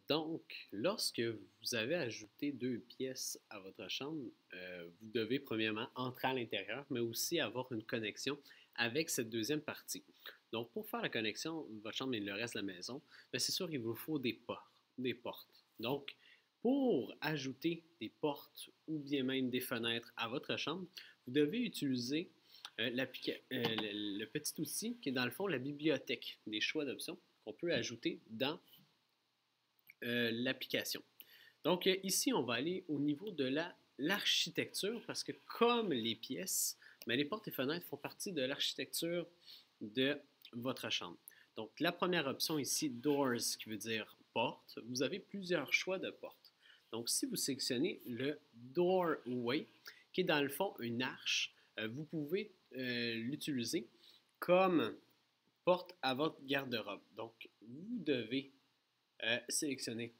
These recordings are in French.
Donc, lorsque vous avez ajouté deux pièces à votre chambre, vous devez premièrement entrer à l'intérieur, mais aussi avoir une connexion avec cette deuxième partie. Donc, pour faire la connexion de votre chambre et le reste de la maison, ben, c'est sûr qu'il vous faut des portes. Donc, pour ajouter des portes ou bien même des fenêtres à votre chambre, vous devez utiliser le petit outil qui est dans le fond la bibliothèque des choix d'options qu'on peut ajouter dans l'application. Donc ici, on va aller au niveau de l'architecture parce que comme les pièces, mais les portes et fenêtres font partie de l'architecture de votre chambre. Donc la première option ici, Doors, qui veut dire porte, vous avez plusieurs choix de portes. Donc si vous sélectionnez le Doorway, qui est dans le fond une arche, vous pouvez l'utiliser comme porte à votre garde-robe. Donc vous devez sélectionner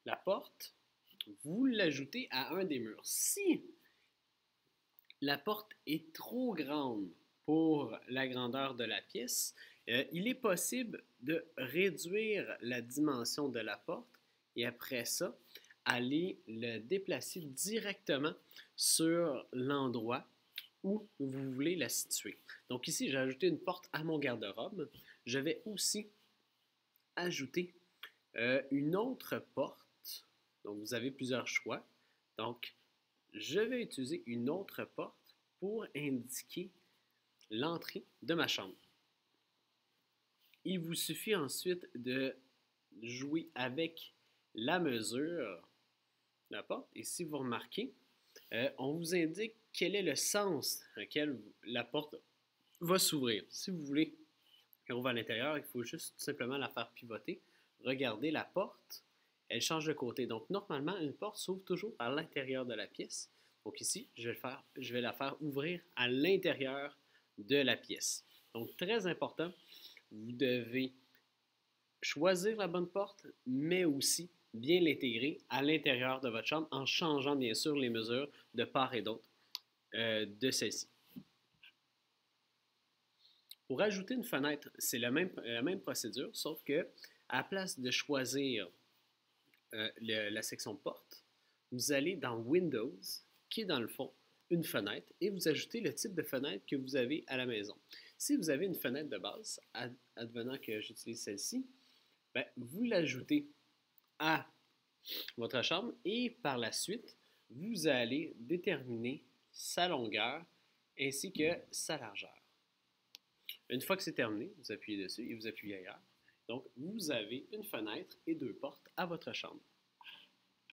la porte, vous l'ajoutez à un des murs. Si la porte est trop grande pour la grandeur de la pièce, il est possible de réduire la dimension de la porte et après ça, aller le déplacer directement sur l'endroit où vous voulez la situer. Donc ici, j'ai ajouté une porte à mon garde-robe. Je vais aussi ajouter une autre porte. Donc vous avez plusieurs choix. Donc je vais utiliser une autre porte pour indiquer l'entrée de ma chambre. Il vous suffit ensuite de jouer avec la mesure de la porte. Et si vous remarquez, on vous indique quel est le sens dans lequel la porte va s'ouvrir. Si vous voulez qu'elle ouvre à l'intérieur, il faut juste tout simplement la faire pivoter. Regardez la porte, elle change de côté. Donc normalement, une porte s'ouvre toujours à l'intérieur de la pièce. Donc ici, je vais la faire ouvrir à l'intérieur de la pièce. Donc très important, vous devez choisir la bonne porte, mais aussi bien l'intégrer à l'intérieur de votre chambre en changeant bien sûr les mesures de part et d'autre de celle-ci. Pour ajouter une fenêtre, c'est la même procédure, sauf que à la place de choisir la section porte, vous allez dans Windows, qui est dans le fond une fenêtre, et vous ajoutez le type de fenêtre que vous avez à la maison. Si vous avez une fenêtre de base, advenant que j'utilise celle-ci, ben, vous l'ajoutez à votre chambre et par la suite, vous allez déterminer sa longueur ainsi que sa largeur. Une fois que c'est terminé, vous appuyez dessus et vous appuyez ailleurs. Donc, vous avez une fenêtre et deux portes à votre chambre.